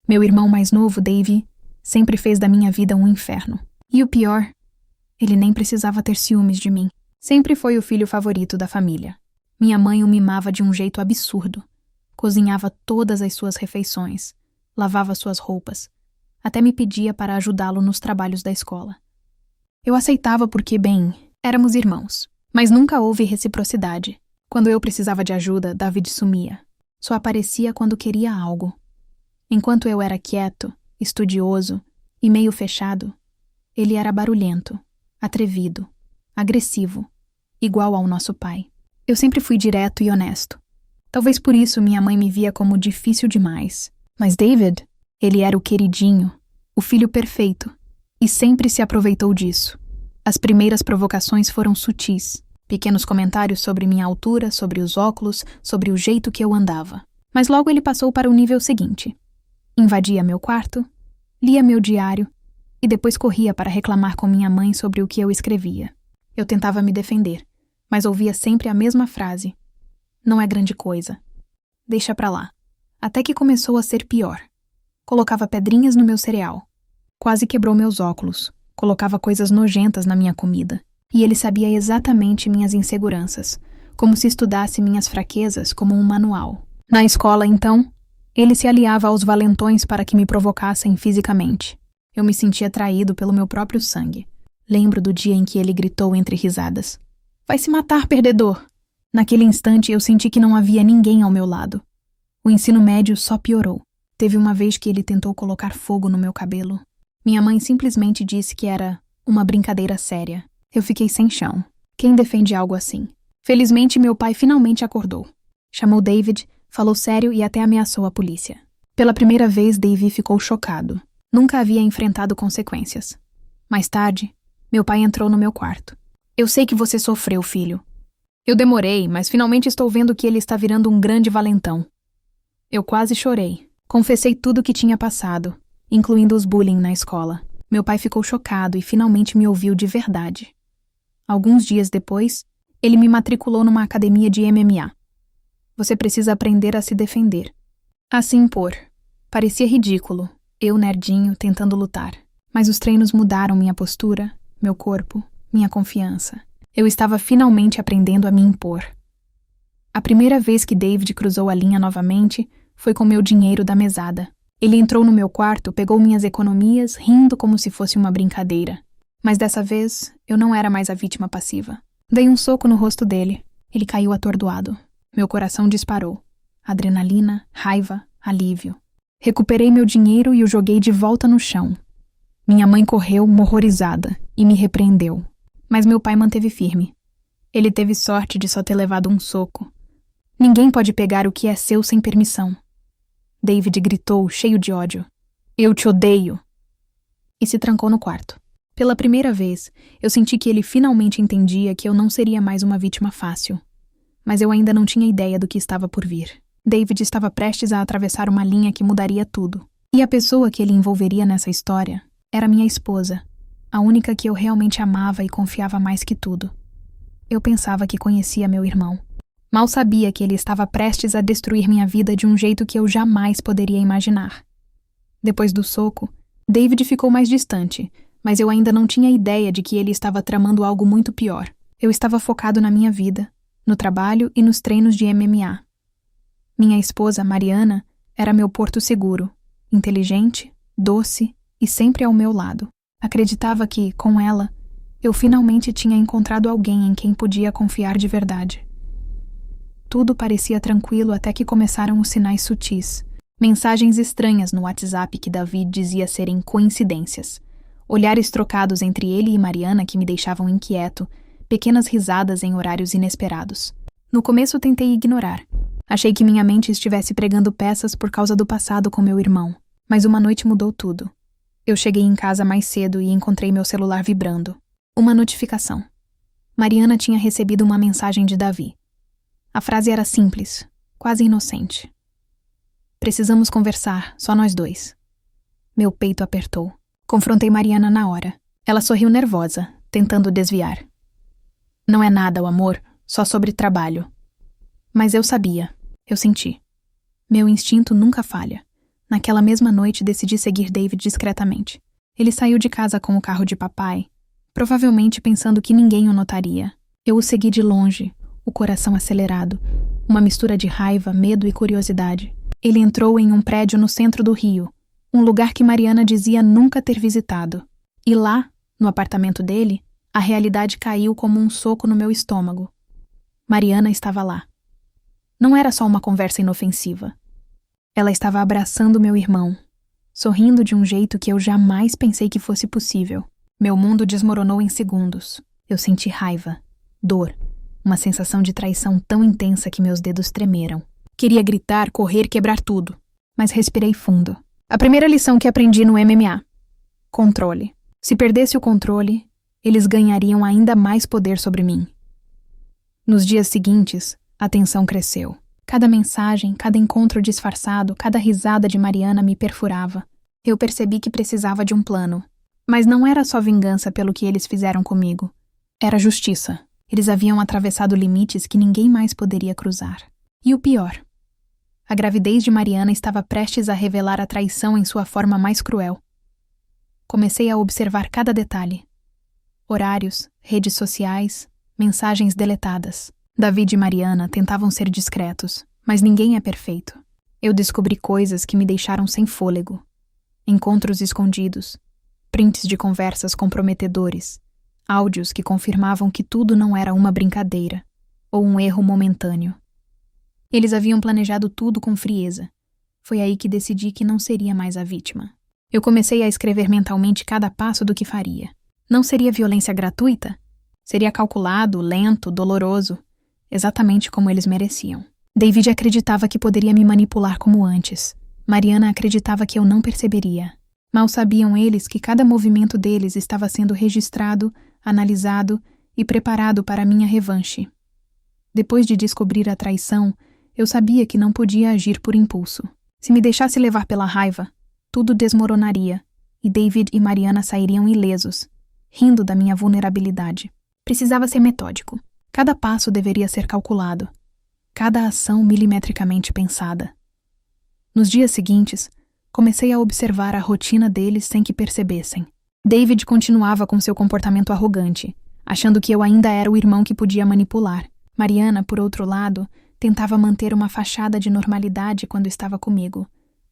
Meu irmão mais novo, Dave, sempre fez da minha vida um inferno. E o pior, ele nem precisava ter ciúmes de mim. Sempre foi o filho favorito da família. Minha mãe o mimava de um jeito absurdo. Cozinhava todas as suas refeições, lavava suas roupas, até me pedia para ajudá-lo nos trabalhos da escola. Eu aceitava porque, bem, éramos irmãos, mas nunca houve reciprocidade. Quando eu precisava de ajuda, David sumia. Só aparecia quando queria algo. Enquanto eu era quieto, estudioso e meio fechado, ele era barulhento, atrevido, agressivo, igual ao nosso pai. Eu sempre fui direto e honesto. Talvez por isso minha mãe me via como difícil demais. Mas David, ele era o queridinho, o filho perfeito, e sempre se aproveitou disso. As primeiras provocações foram sutis, pequenos comentários sobre minha altura, sobre os óculos, sobre o jeito que eu andava. Mas logo ele passou para o nível seguinte. Invadia meu quarto, lia meu diário e depois corria para reclamar com minha mãe sobre o que eu escrevia. Eu tentava me defender, mas ouvia sempre a mesma frase. Não é grande coisa. Deixa pra lá. Até que começou a ser pior. Colocava pedrinhas no meu cereal. Quase quebrou meus óculos. Colocava coisas nojentas na minha comida. E ele sabia exatamente minhas inseguranças, como se estudasse minhas fraquezas como um manual. Na escola, então, ele se aliava aos valentões para que me provocassem fisicamente. Eu me sentia atraído pelo meu próprio sangue. Lembro do dia em que ele gritou entre risadas. Vai se matar, perdedor! Naquele instante eu senti que não havia ninguém ao meu lado. O ensino médio só piorou. Teve uma vez que ele tentou colocar fogo no meu cabelo. Minha mãe simplesmente disse que era uma brincadeira séria. Eu fiquei sem chão. Quem defende algo assim? Felizmente meu pai finalmente acordou. Chamou David, falou sério e até ameaçou a polícia. Pela primeira vez David ficou chocado. Nunca havia enfrentado consequências. Mais tarde, meu pai entrou no meu quarto. Eu sei que você sofreu, filho. Eu demorei, mas finalmente estou vendo que ele está virando um grande valentão. Eu quase chorei. Confessei tudo o que tinha passado, incluindo os bullying na escola. Meu pai ficou chocado e finalmente me ouviu de verdade. Alguns dias depois, ele me matriculou numa academia de MMA. Você precisa aprender a se defender. A se impor. Parecia ridículo, eu nerdinho tentando lutar. Mas os treinos mudaram minha postura, meu corpo, minha confiança. Eu estava finalmente aprendendo a me impor. A primeira vez que David cruzou a linha novamente foi com meu dinheiro da mesada. Ele entrou no meu quarto, pegou minhas economias, rindo como se fosse uma brincadeira. Mas dessa vez, eu não era mais a vítima passiva. Dei um soco no rosto dele. Ele caiu atordoado. Meu coração disparou. Adrenalina, raiva, alívio. Recuperei meu dinheiro e o joguei de volta no chão. Minha mãe correu, horrorizada, e me repreendeu. Mas meu pai manteve firme. Ele teve sorte de só ter levado um soco. Ninguém pode pegar o que é seu sem permissão. David gritou, cheio de ódio. Eu te odeio! E se trancou no quarto. Pela primeira vez, eu senti que ele finalmente entendia que eu não seria mais uma vítima fácil. Mas eu ainda não tinha ideia do que estava por vir. David estava prestes a atravessar uma linha que mudaria tudo. E a pessoa que ele envolveria nessa história era minha esposa, a única que eu realmente amava e confiava mais que tudo. Eu pensava que conhecia meu irmão. Mal sabia que ele estava prestes a destruir minha vida de um jeito que eu jamais poderia imaginar. Depois do soco, David ficou mais distante, mas eu ainda não tinha ideia de que ele estava tramando algo muito pior. Eu estava focado na minha vida, no trabalho e nos treinos de MMA. Minha esposa, Mariana, era meu porto seguro, inteligente, doce e sempre ao meu lado. Acreditava que, com ela, eu finalmente tinha encontrado alguém em quem podia confiar de verdade. Tudo parecia tranquilo até que começaram os sinais sutis. Mensagens estranhas no WhatsApp que David dizia serem coincidências. Olhares trocados entre ele e Mariana que me deixavam inquieto, pequenas risadas em horários inesperados. No começo tentei ignorar. Achei que minha mente estivesse pregando peças por causa do passado com meu irmão. Mas uma noite mudou tudo. Eu cheguei em casa mais cedo e encontrei meu celular vibrando. Uma notificação. Mariana tinha recebido uma mensagem de Davi. A frase era simples, quase inocente. Precisamos conversar, só nós dois. Meu peito apertou. Confrontei Mariana na hora. Ela sorriu nervosa, tentando desviar. Não é nada, o amor, só sobre trabalho. Mas eu sabia, eu senti. Meu instinto nunca falha. Naquela mesma noite, decidi seguir David discretamente. Ele saiu de casa com o carro de papai, provavelmente pensando que ninguém o notaria. Eu o segui de longe, o coração acelerado, uma mistura de raiva, medo e curiosidade. Ele entrou em um prédio no centro do Rio, um lugar que Mariana dizia nunca ter visitado. E lá, no apartamento dele, a realidade caiu como um soco no meu estômago. Mariana estava lá. Não era só uma conversa inofensiva. Ela estava abraçando meu irmão, sorrindo de um jeito que eu jamais pensei que fosse possível. Meu mundo desmoronou em segundos. Eu senti raiva, dor, uma sensação de traição tão intensa que meus dedos tremeram. Queria gritar, correr, quebrar tudo, mas respirei fundo. A primeira lição que aprendi no MMA: controle. Se perdesse o controle, eles ganhariam ainda mais poder sobre mim. Nos dias seguintes, a tensão cresceu. Cada mensagem, cada encontro disfarçado, cada risada de Mariana me perfurava. Eu percebi que precisava de um plano. Mas não era só vingança pelo que eles fizeram comigo. Era justiça. Eles haviam atravessado limites que ninguém mais poderia cruzar. E o pior: a gravidez de Mariana estava prestes a revelar a traição em sua forma mais cruel. Comecei a observar cada detalhe. Horários, redes sociais, mensagens deletadas. David e Mariana tentavam ser discretos, mas ninguém é perfeito. Eu descobri coisas que me deixaram sem fôlego. Encontros escondidos, prints de conversas comprometedores, áudios que confirmavam que tudo não era uma brincadeira ou um erro momentâneo. Eles haviam planejado tudo com frieza. Foi aí que decidi que não seria mais a vítima. Eu comecei a escrever mentalmente cada passo do que faria. Não seria violência gratuita? Seria calculado, lento, doloroso, exatamente como eles mereciam. David acreditava que poderia me manipular como antes. Mariana acreditava que eu não perceberia. Mal sabiam eles que cada movimento deles estava sendo registrado, analisado e preparado para minha revanche. Depois de descobrir a traição, eu sabia que não podia agir por impulso. Se me deixasse levar pela raiva, tudo desmoronaria, e David e Mariana sairiam ilesos, rindo da minha vulnerabilidade. Precisava ser metódico. Cada passo deveria ser calculado, cada ação milimetricamente pensada. Nos dias seguintes, comecei a observar a rotina deles sem que percebessem. David continuava com seu comportamento arrogante, achando que eu ainda era o irmão que podia manipular. Mariana, por outro lado, tentava manter uma fachada de normalidade quando estava comigo,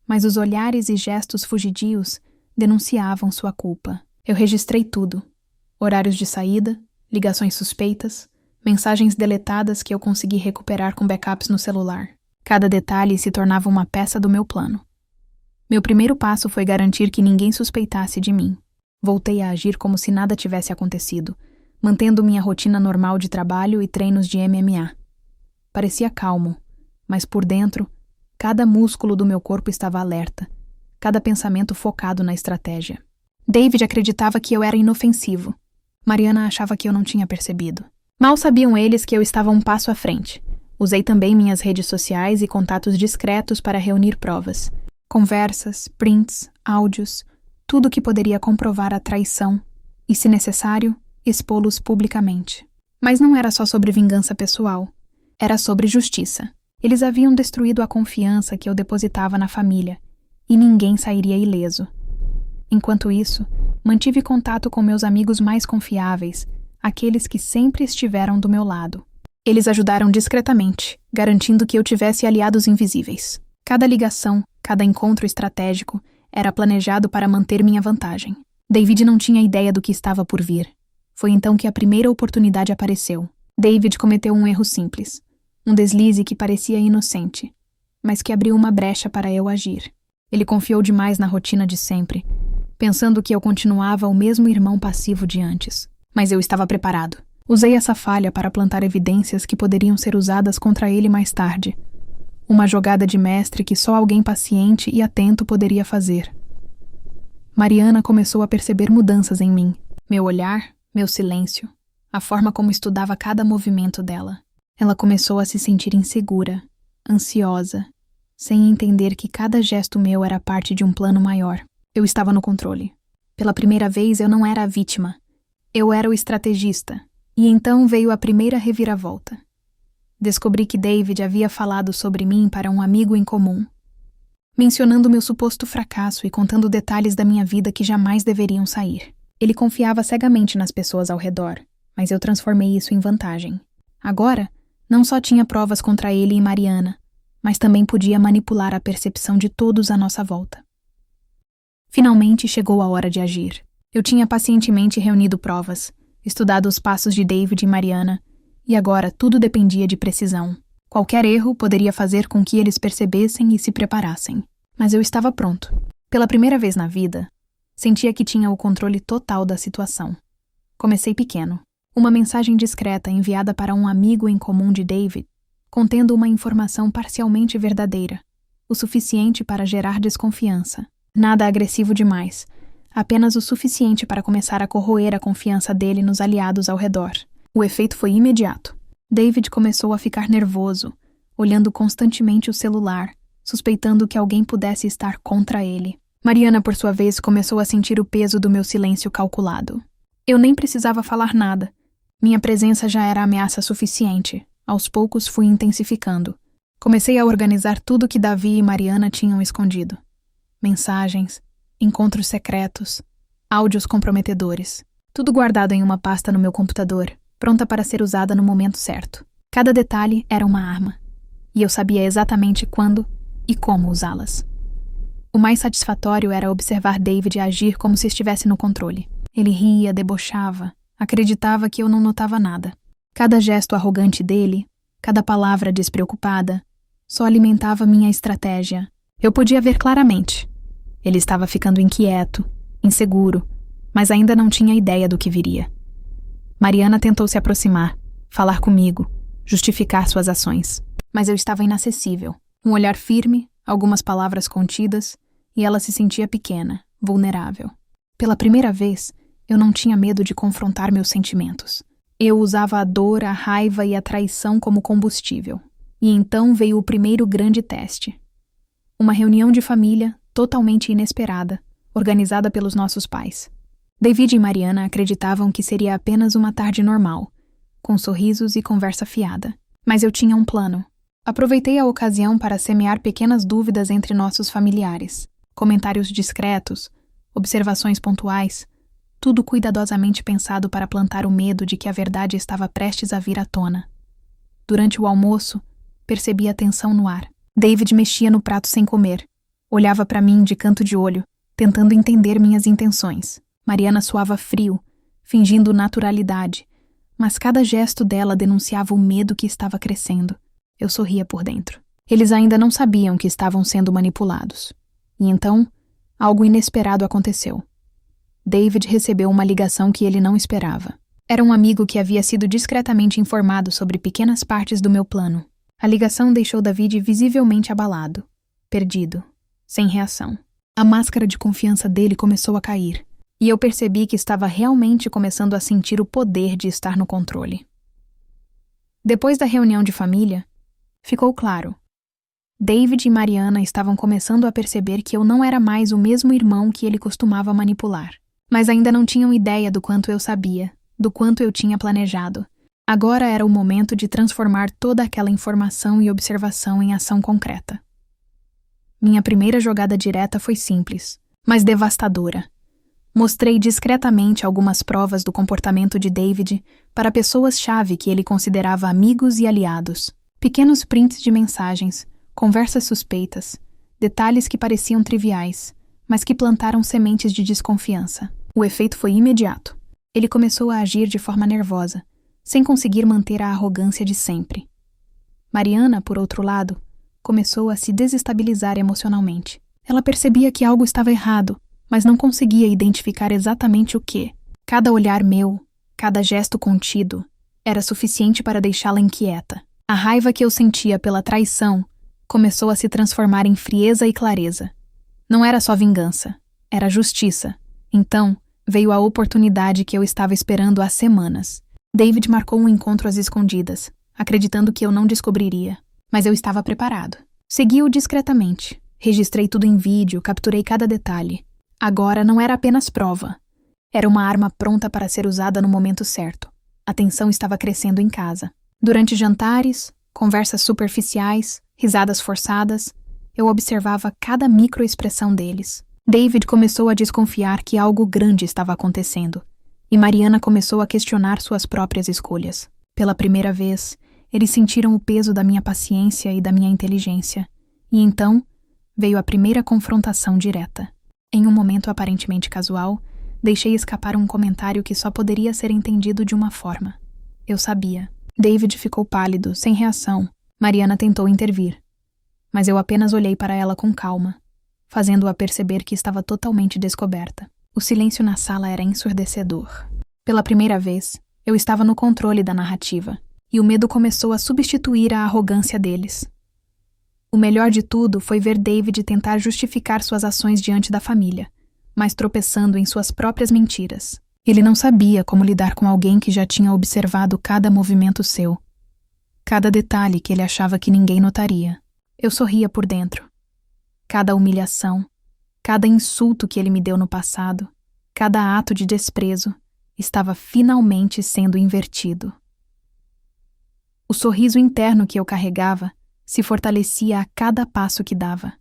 mas os olhares e gestos fugidios denunciavam sua culpa. Eu registrei tudo: horários de saída, ligações suspeitas, mensagens deletadas que eu consegui recuperar com backups no celular. Cada detalhe se tornava uma peça do meu plano. Meu primeiro passo foi garantir que ninguém suspeitasse de mim. Voltei a agir como se nada tivesse acontecido, mantendo minha rotina normal de trabalho e treinos de MMA. Parecia calmo, mas por dentro, cada músculo do meu corpo estava alerta, cada pensamento focado na estratégia. David acreditava que eu era inofensivo. Mariana achava que eu não tinha percebido. Mal sabiam eles que eu estava um passo à frente. Usei também minhas redes sociais e contatos discretos para reunir provas. Conversas, prints, áudios, tudo que poderia comprovar a traição e, se necessário, expô-los publicamente. Mas não era só sobre vingança pessoal. Era sobre justiça. Eles haviam destruído a confiança que eu depositava na família, e ninguém sairia ileso. Enquanto isso, mantive contato com meus amigos mais confiáveis, aqueles que sempre estiveram do meu lado. Eles ajudaram discretamente, garantindo que eu tivesse aliados invisíveis. Cada ligação, cada encontro estratégico era planejado para manter minha vantagem. David não tinha ideia do que estava por vir. Foi então que a primeira oportunidade apareceu. David cometeu um erro simples, um deslize que parecia inocente, mas que abriu uma brecha para eu agir. Ele confiou demais na rotina de sempre, pensando que eu continuava o mesmo irmão passivo de antes. Mas eu estava preparado. Usei essa falha para plantar evidências que poderiam ser usadas contra ele mais tarde. Uma jogada de mestre que só alguém paciente e atento poderia fazer. Mariana começou a perceber mudanças em mim. Meu olhar, meu silêncio, a forma como estudava cada movimento dela. Ela começou a se sentir insegura, ansiosa, sem entender que cada gesto meu era parte de um plano maior. Eu estava no controle. Pela primeira vez eu não era a vítima. Eu era o estrategista. E então veio a primeira reviravolta. Descobri que David havia falado sobre mim para um amigo em comum. mencionando meu suposto fracasso e contando detalhes da minha vida que jamais deveriam sair. Ele confiava cegamente nas pessoas ao redor, mas eu transformei isso em vantagem. Agora, não só tinha provas contra ele e Mariana, mas também podia manipular a percepção de todos à nossa volta. Finalmente chegou a hora de agir. Eu tinha pacientemente reunido provas, estudado os passos de David e Mariana, e agora tudo dependia de precisão. Qualquer erro poderia fazer com que eles percebessem e se preparassem. Mas eu estava pronto. Pela primeira vez na vida, sentia que tinha o controle total da situação. Comecei pequeno. Uma mensagem discreta enviada para um amigo em comum de David, contendo uma informação parcialmente verdadeira, o suficiente para gerar desconfiança. Nada agressivo demais, apenas o suficiente para começar a corroer a confiança dele nos aliados ao redor. O efeito foi imediato. David começou a ficar nervoso, olhando constantemente o celular, suspeitando que alguém pudesse estar contra ele. Mariana, por sua vez, começou a sentir o peso do meu silêncio calculado. Eu nem precisava falar nada. Minha presença já era ameaça suficiente. Aos poucos fui intensificando. Comecei a organizar tudo que Davi e Mariana tinham escondido. Mensagens, encontros secretos, áudios comprometedores. Tudo guardado em uma pasta no meu computador, pronta para ser usada no momento certo. Cada detalhe era uma arma, e eu sabia exatamente quando e como usá-las. O mais satisfatório era observar David agir como se estivesse no controle. Ele ria, debochava, acreditava que eu não notava nada. Cada gesto arrogante dele, cada palavra despreocupada, só alimentava minha estratégia. Eu podia ver claramente. Ele estava ficando inquieto, inseguro, mas ainda não tinha ideia do que viria. Mariana tentou se aproximar, falar comigo, justificar suas ações. Mas eu estava inacessível. Um olhar firme, algumas palavras contidas, e ela se sentia pequena, vulnerável. Pela primeira vez, eu não tinha medo de confrontar meus sentimentos. Eu usava a dor, a raiva e a traição como combustível. E então veio o primeiro grande teste. Uma reunião de família, totalmente inesperada, organizada pelos nossos pais. David e Mariana acreditavam que seria apenas uma tarde normal, com sorrisos e conversa fiada. Mas eu tinha um plano. Aproveitei a ocasião para semear pequenas dúvidas entre nossos familiares. Comentários discretos, observações pontuais, tudo cuidadosamente pensado para plantar o medo de que a verdade estava prestes a vir à tona. Durante o almoço, percebi a tensão no ar. David mexia no prato sem comer. Olhava para mim de canto de olho, tentando entender minhas intenções. Mariana suava frio, fingindo naturalidade, mas cada gesto dela denunciava o medo que estava crescendo. Eu sorria por dentro. Eles ainda não sabiam que estavam sendo manipulados. E então, algo inesperado aconteceu. David recebeu uma ligação que ele não esperava. Era um amigo que havia sido discretamente informado sobre pequenas partes do meu plano. A ligação deixou David visivelmente abalado, perdido, sem reação. A máscara de confiança dele começou a cair, e eu percebi que estava realmente começando a sentir o poder de estar no controle. Depois da reunião de família, ficou claro. David e Mariana estavam começando a perceber que eu não era mais o mesmo irmão que ele costumava manipular. Mas ainda não tinham ideia do quanto eu sabia, do quanto eu tinha planejado. Agora era o momento de transformar toda aquela informação e observação em ação concreta. Minha primeira jogada direta foi simples, mas devastadora. Mostrei discretamente algumas provas do comportamento de David para pessoas-chave que ele considerava amigos e aliados. Pequenos prints de mensagens, conversas suspeitas, detalhes que pareciam triviais, mas que plantaram sementes de desconfiança. O efeito foi imediato. Ele começou a agir de forma nervosa, sem conseguir manter a arrogância de sempre. Mariana, por outro lado, começou a se desestabilizar emocionalmente. Ela percebia que algo estava errado, mas não conseguia identificar exatamente o que. Cada olhar meu, cada gesto contido, era suficiente para deixá-la inquieta. A raiva que eu sentia pela traição começou a se transformar em frieza e clareza. Não era só vingança, era justiça. Então, veio a oportunidade que eu estava esperando há semanas. David marcou um encontro às escondidas, acreditando que eu não descobriria. Mas eu estava preparado. Segui-o discretamente. Registrei tudo em vídeo, capturei cada detalhe. Agora não era apenas prova. Era uma arma pronta para ser usada no momento certo. A tensão estava crescendo em casa. Durante jantares, conversas superficiais, risadas forçadas, Eu observava cada microexpressão deles. David começou a desconfiar que algo grande estava acontecendo, e Mariana começou a questionar suas próprias escolhas. Pela primeira vez, eles sentiram o peso da minha paciência e da minha inteligência, e então veio a primeira confrontação direta. Em um momento aparentemente casual, deixei escapar um comentário que só poderia ser entendido de uma forma. Eu sabia. David ficou pálido, sem reação. Mariana tentou intervir, mas eu apenas olhei para ela com calma, fazendo-a perceber que estava totalmente descoberta. O silêncio na sala era ensurdecedor. Pela primeira vez, eu estava no controle da narrativa, e o medo começou a substituir a arrogância deles. O melhor de tudo foi ver David tentar justificar suas ações diante da família, mas tropeçando em suas próprias mentiras. Ele não sabia como lidar com alguém que já tinha observado cada movimento seu, cada detalhe que ele achava que ninguém notaria. Eu sorria por dentro. Cada humilhação, cada insulto que ele me deu no passado, cada ato de desprezo, estava finalmente sendo invertido. O sorriso interno que eu carregava se fortalecia a cada passo que dava.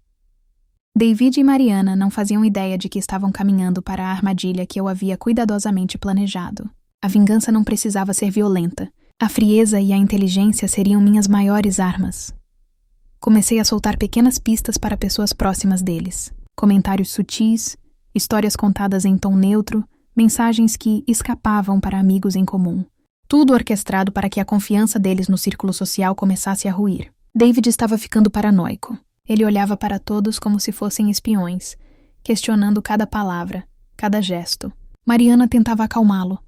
David e Mariana não faziam ideia de que estavam caminhando para a armadilha que eu havia cuidadosamente planejado. A vingança não precisava ser violenta. A frieza e a inteligência seriam minhas maiores armas. Comecei a soltar pequenas pistas para pessoas próximas deles. Comentários sutis, histórias contadas em tom neutro, mensagens que escapavam para amigos em comum. Tudo orquestrado para que a confiança deles no círculo social começasse a ruir. David estava ficando paranoico. Ele olhava para todos como se fossem espiões, questionando cada palavra, cada gesto. Mariana tentava acalmá-lo,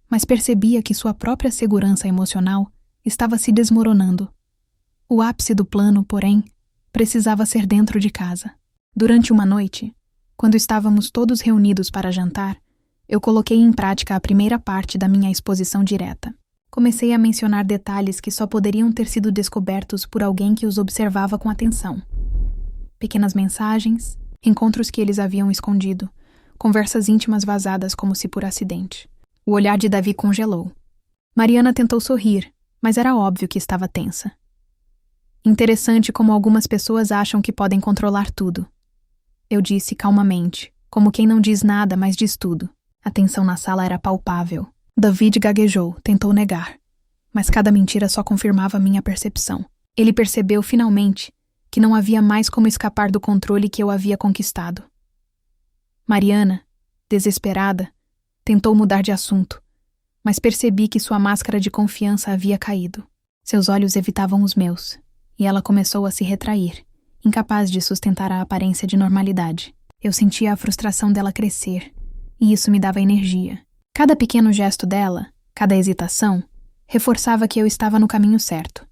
mas percebia que sua própria segurança emocional estava se desmoronando. O ápice do plano, porém, precisava ser dentro de casa. Durante uma noite, quando estávamos todos reunidos para jantar, eu coloquei em prática a primeira parte da minha exposição direta. Comecei a mencionar detalhes que só poderiam ter sido descobertos por alguém que os observava com atenção. Pequenas mensagens, encontros que eles haviam escondido, conversas íntimas vazadas como se por acidente. O olhar de Davi congelou. Mariana tentou sorrir, mas era óbvio que estava tensa. Interessante como algumas pessoas acham que podem controlar tudo. Eu disse calmamente, como quem não diz nada, mas diz tudo. A tensão na sala era palpável. David gaguejou, tentou negar, mas cada mentira só confirmava minha percepção. Ele percebeu, finalmente, que não havia mais como escapar do controle que eu havia conquistado. Mariana, desesperada, tentou mudar de assunto, mas percebi que sua máscara de confiança havia caído. Seus olhos evitavam os meus, e ela começou a se retrair, incapaz de sustentar a aparência de normalidade. Eu sentia a frustração dela crescer, e isso me dava energia. Cada pequeno gesto dela, cada hesitação, reforçava que eu estava no caminho certo.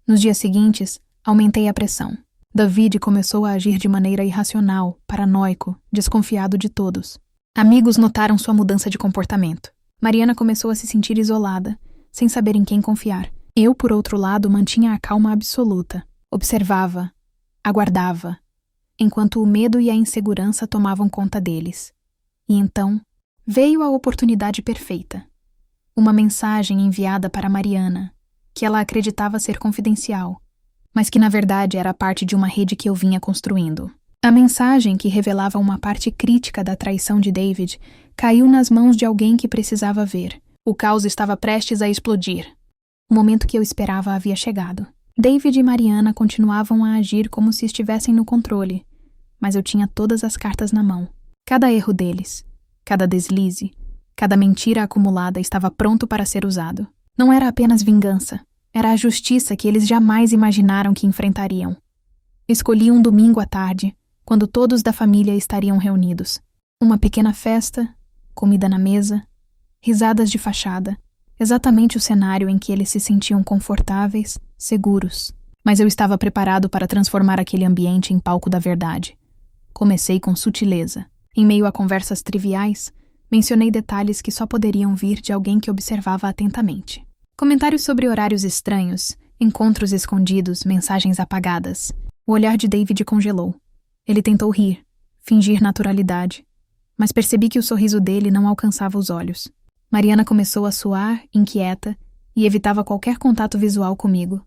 Nos dias seguintes, aumentei a pressão. David começou a agir de maneira irracional, paranoico, desconfiado de todos. Amigos notaram sua mudança de comportamento. Mariana começou a se sentir isolada, sem saber em quem confiar. Eu, por outro lado, mantinha a calma absoluta. Observava, aguardava, enquanto o medo e a insegurança tomavam conta deles. E então, veio a oportunidade perfeita. Uma mensagem enviada para Mariana, que ela acreditava ser confidencial, mas que na verdade era parte de uma rede que eu vinha construindo. A mensagem, que revelava uma parte crítica da traição de David, caiu nas mãos de alguém que precisava ver. O caos estava prestes a explodir. O momento que eu esperava havia chegado. David e Mariana continuavam a agir como se estivessem no controle, mas eu tinha todas as cartas na mão. Cada erro deles, cada deslize, cada mentira acumulada estava pronto para ser usado. Não era apenas vingança, era a justiça que eles jamais imaginaram que enfrentariam. Escolhi um domingo à tarde, quando todos da família estariam reunidos. Uma pequena festa, comida na mesa, risadas de fachada, exatamente o cenário em que eles se sentiam confortáveis, seguros. Mas eu estava preparado para transformar aquele ambiente em palco da verdade. Comecei com sutileza. Em meio a conversas triviais, mencionei detalhes que só poderiam vir de alguém que observava atentamente. Comentários sobre horários estranhos, encontros escondidos, mensagens apagadas. O olhar de David congelou. Ele tentou rir, fingir naturalidade, mas percebi que o sorriso dele não alcançava os olhos. Mariana começou a suar, inquieta, e evitava qualquer contato visual comigo.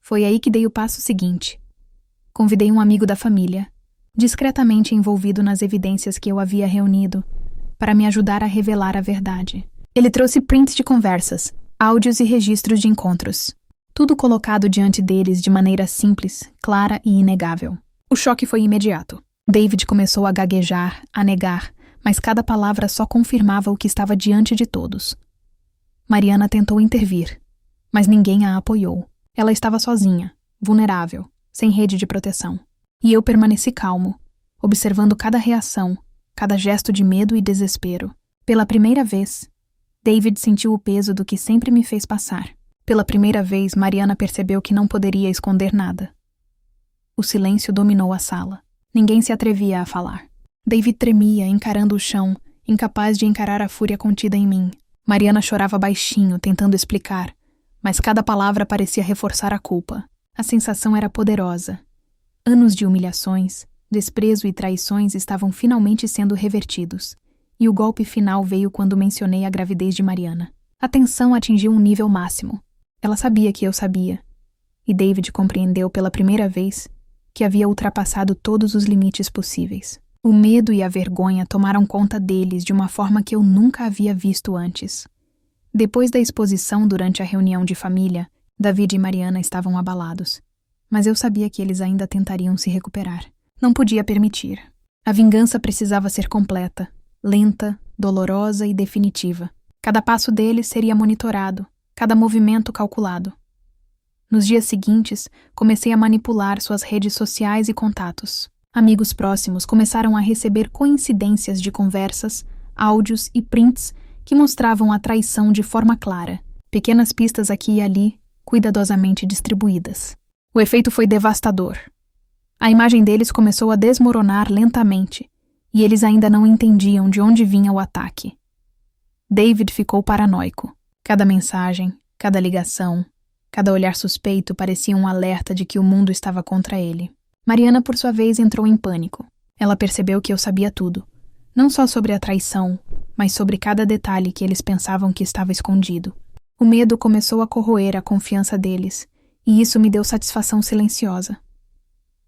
Foi aí que dei o passo seguinte. Convidei um amigo da família, discretamente envolvido nas evidências que eu havia reunido, para me ajudar a revelar a verdade. Ele trouxe prints de conversas, áudios e registros de encontros. Tudo colocado diante deles de maneira simples, clara e inegável. O choque foi imediato. David começou a gaguejar, a negar, mas cada palavra só confirmava o que estava diante de todos. Mariana tentou intervir, mas ninguém a apoiou. Ela estava sozinha, vulnerável, sem rede de proteção. E eu permaneci calmo, observando cada reação, cada gesto de medo e desespero. Pela primeira vez, David sentiu o peso do que sempre me fez passar. Pela primeira vez, Mariana percebeu que não poderia esconder nada. O silêncio dominou a sala. Ninguém se atrevia a falar. David tremia, encarando o chão, incapaz de encarar a fúria contida em mim. Mariana chorava baixinho, tentando explicar, mas cada palavra parecia reforçar a culpa. A sensação era poderosa. Anos de humilhações, desprezo e traições estavam finalmente sendo revertidos, e o golpe final veio quando mencionei a gravidez de Mariana. A tensão atingiu um nível máximo. Ela sabia que eu sabia, e David compreendeu pela primeira vez que havia ultrapassado todos os limites possíveis. O medo e a vergonha tomaram conta deles de uma forma que eu nunca havia visto antes. Depois da exposição durante a reunião de família, David e Mariana estavam abalados, mas eu sabia que eles ainda tentariam se recuperar. Não podia permitir. A vingança precisava ser completa, lenta, dolorosa e definitiva. Cada passo deles seria monitorado, cada movimento calculado. Nos dias seguintes, comecei a manipular suas redes sociais e contatos. Amigos próximos começaram a receber coincidências de conversas, áudios e prints que mostravam a traição de forma clara, pequenas pistas aqui e ali, cuidadosamente distribuídas. O efeito foi devastador. A imagem deles começou a desmoronar lentamente, e eles ainda não entendiam de onde vinha o ataque. David ficou paranoico. Cada mensagem, cada ligação, cada olhar suspeito parecia um alerta de que o mundo estava contra ele. Mariana, por sua vez, entrou em pânico. Ela percebeu que eu sabia tudo, não só sobre a traição, mas sobre cada detalhe que eles pensavam que estava escondido. O medo começou a corroer a confiança deles, e isso me deu satisfação silenciosa.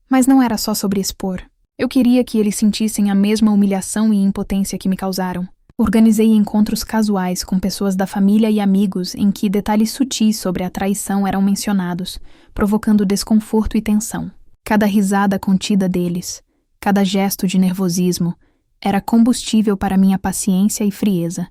Mas não era só sobre expor. Eu queria que eles sentissem a mesma humilhação e impotência que me causaram. Organizei encontros casuais com pessoas da família e amigos em que detalhes sutis sobre a traição eram mencionados, provocando desconforto e tensão. Cada risada contida deles, cada gesto de nervosismo, era combustível para minha paciência e frieza.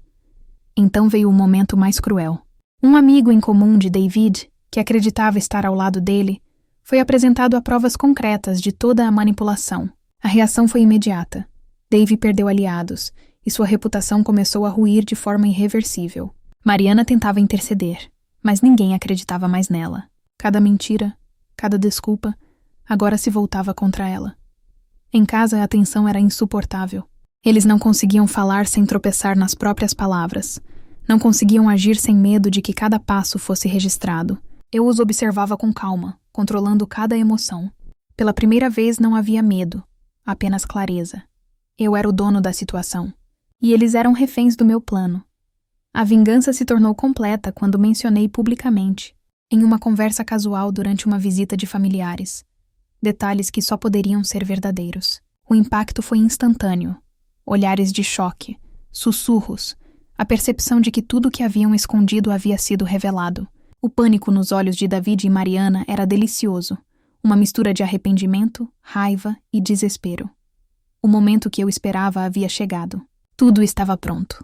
Então veio o momento mais cruel. Um amigo em comum de David, que acreditava estar ao lado dele, foi apresentado a provas concretas de toda a manipulação. A reação foi imediata. Dave perdeu aliados, e sua reputação começou a ruir de forma irreversível. Mariana tentava interceder, mas ninguém acreditava mais nela. Cada mentira, cada desculpa, agora se voltava contra ela. Em casa, a tensão era insuportável. Eles não conseguiam falar sem tropeçar nas próprias palavras. Não conseguiam agir sem medo de que cada passo fosse registrado. Eu os observava com calma, controlando cada emoção. Pela primeira vez não havia medo, apenas clareza. Eu era o dono da situação. E eles eram reféns do meu plano. A vingança se tornou completa quando mencionei publicamente, em uma conversa casual durante uma visita de familiares, detalhes que só poderiam ser verdadeiros. O impacto foi instantâneo. Olhares de choque, sussurros, a percepção de que tudo que haviam escondido havia sido revelado. O pânico nos olhos de David e Mariana era delicioso, uma mistura de arrependimento, raiva e desespero. O momento que eu esperava havia chegado. Tudo estava pronto.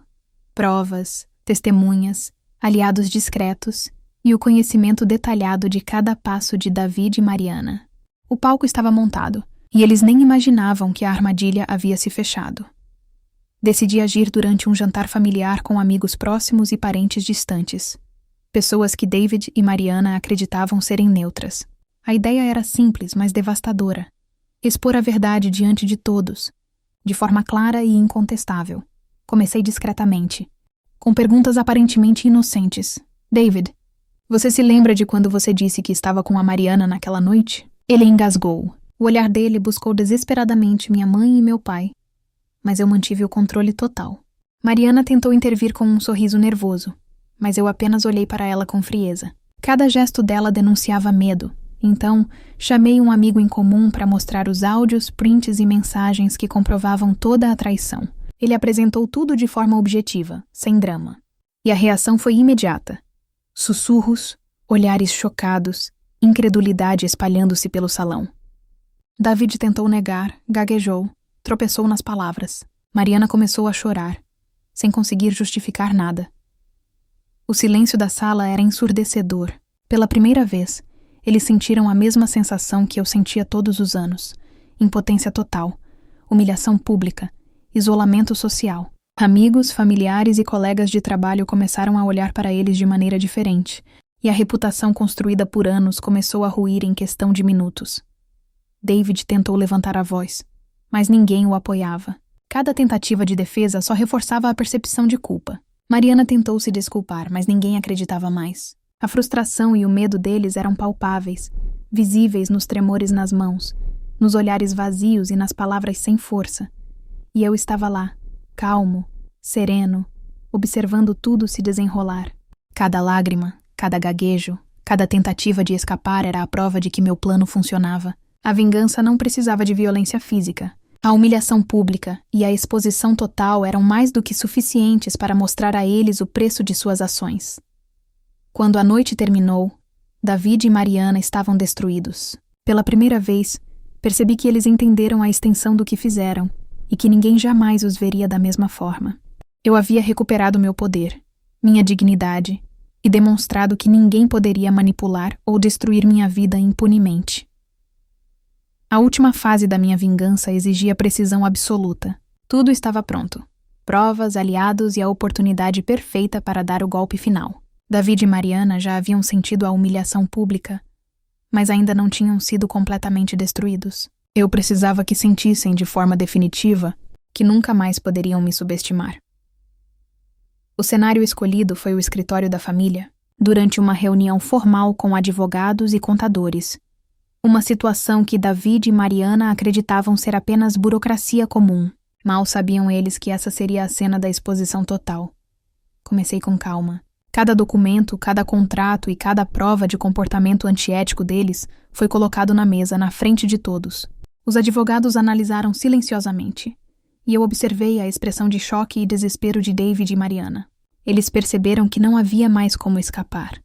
Provas, testemunhas, aliados discretos e o conhecimento detalhado de cada passo de David e Mariana. O palco estava montado, e eles nem imaginavam que a armadilha havia se fechado. Decidi agir durante um jantar familiar com amigos próximos e parentes distantes. Pessoas que David e Mariana acreditavam serem neutras. A ideia era simples, mas devastadora. Expor a verdade diante de todos, de forma clara e incontestável. Comecei discretamente, com perguntas aparentemente inocentes. David, você se lembra de quando você disse que estava com a Mariana naquela noite? Ele engasgou. O olhar dele buscou desesperadamente minha mãe e meu pai, mas eu mantive o controle total. Mariana tentou intervir com um sorriso nervoso, mas eu apenas olhei para ela com frieza. Cada gesto dela denunciava medo, Então, chamei um amigo em comum para mostrar os áudios, prints e mensagens que comprovavam toda a traição. Ele apresentou tudo de forma objetiva, sem drama. E a reação foi imediata. Sussurros, olhares chocados, incredulidade espalhando-se pelo salão. David tentou negar, gaguejou, tropeçou nas palavras. Mariana começou a chorar, sem conseguir justificar nada. O silêncio da sala era ensurdecedor. Pela primeira vez, eles sentiram a mesma sensação que eu sentia todos os anos: impotência total, humilhação pública, isolamento social. Amigos, familiares e colegas de trabalho começaram a olhar para eles de maneira diferente, e a reputação construída por anos começou a ruir em questão de minutos. David tentou levantar a voz, mas ninguém o apoiava. Cada tentativa de defesa só reforçava a percepção de culpa. Mariana tentou se desculpar, mas ninguém acreditava mais. A frustração e o medo deles eram palpáveis, visíveis nos tremores nas mãos, nos olhares vazios e nas palavras sem força. E eu estava lá, calmo, sereno, observando tudo se desenrolar. Cada lágrima, cada gaguejo, cada tentativa de escapar era a prova de que meu plano funcionava. A vingança não precisava de violência física. A humilhação pública e a exposição total eram mais do que suficientes para mostrar a eles o preço de suas ações. Quando a noite terminou, David e Mariana estavam destruídos. Pela primeira vez, percebi que eles entenderam a extensão do que fizeram e que ninguém jamais os veria da mesma forma. Eu havia recuperado meu poder, minha dignidade, e demonstrado que ninguém poderia manipular ou destruir minha vida impunemente. A última fase da minha vingança exigia precisão absoluta. Tudo estava pronto. Provas, aliados e a oportunidade perfeita para dar o golpe final. David e Mariana já haviam sentido a humilhação pública, mas ainda não tinham sido completamente destruídos. Eu precisava que sentissem de forma definitiva que nunca mais poderiam me subestimar. O cenário escolhido foi o escritório da família, durante uma reunião formal com advogados e contadores. Uma situação que David e Mariana acreditavam ser apenas burocracia comum. Mal sabiam eles que essa seria a cena da exposição total. Comecei com calma. Cada documento, cada contrato e cada prova de comportamento antiético deles foi colocado na mesa, na frente de todos. Os advogados analisaram silenciosamente, e eu observei a expressão de choque e desespero de David e Mariana. Eles perceberam que não havia mais como escapar.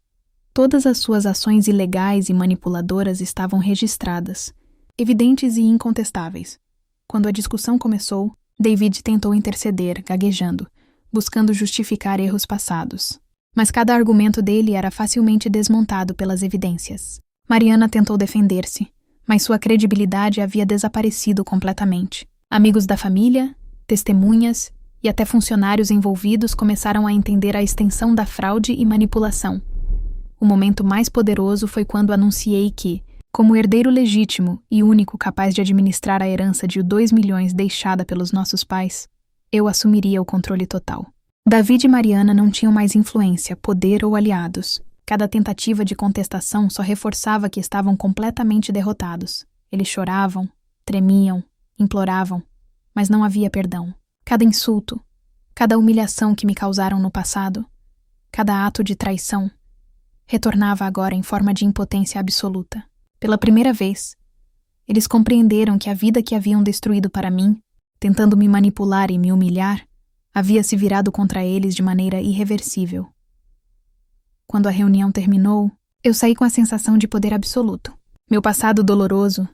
Todas as suas ações ilegais e manipuladoras estavam registradas, evidentes e incontestáveis. Quando a discussão começou, David tentou interceder, gaguejando, buscando justificar erros passados. Mas cada argumento dele era facilmente desmontado pelas evidências. Mariana tentou defender-se, mas sua credibilidade havia desaparecido completamente. Amigos da família, testemunhas e até funcionários envolvidos começaram a entender a extensão da fraude e manipulação. O momento mais poderoso foi quando anunciei que, como herdeiro legítimo e único capaz de administrar a herança de 2 milhões deixada pelos nossos pais, eu assumiria o controle total. David e Mariana não tinham mais influência, poder ou aliados. Cada tentativa de contestação só reforçava que estavam completamente derrotados. Eles choravam, tremiam, imploravam, mas não havia perdão. Cada insulto, cada humilhação que me causaram no passado, cada ato de traição, retornava agora em forma de impotência absoluta. Pela primeira vez, eles compreenderam que a vida que haviam destruído para mim, tentando me manipular e me humilhar, havia se virado contra eles de maneira irreversível. Quando a reunião terminou, eu saí com a sensação de poder absoluto. Meu passado doloroso,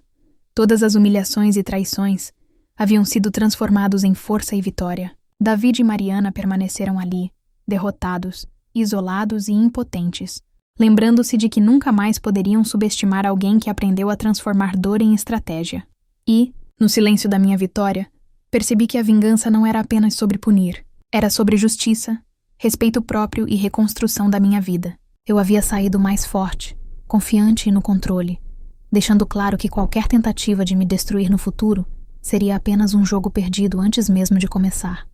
todas as humilhações e traições, haviam sido transformados em força e vitória. David e Mariana permaneceram ali, derrotados, isolados e impotentes, lembrando-se de que nunca mais poderiam subestimar alguém que aprendeu a transformar dor em estratégia. E, no silêncio da minha vitória, percebi que a vingança não era apenas sobre punir. Era sobre justiça, respeito próprio e reconstrução da minha vida. Eu havia saído mais forte, confiante e no controle, deixando claro que qualquer tentativa de me destruir no futuro seria apenas um jogo perdido antes mesmo de começar.